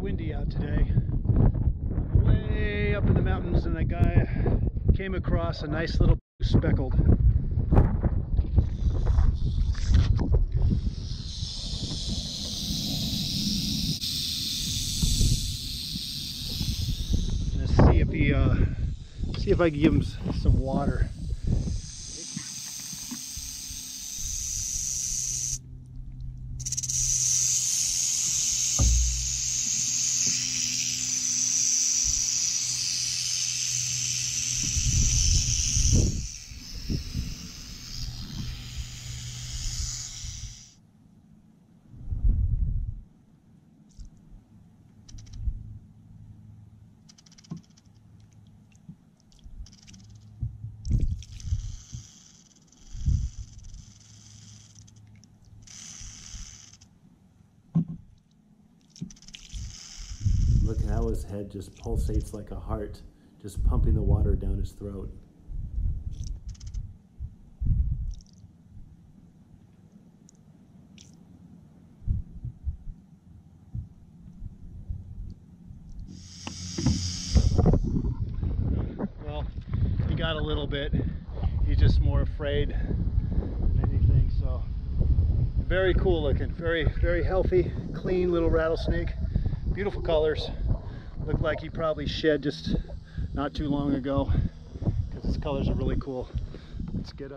windy out today. Way up in the mountains, and I came across a nice little speckled. Let's see if I can give him some water. Look at how his head just pulsates like a heart, just pumping the water down his throat. Well, he got a little bit. He's just more afraid than anything. So very cool looking, very healthy, clean little rattlesnake. Beautiful colors. Looked like he probably shed just not too long ago because his colors are really cool. Let's get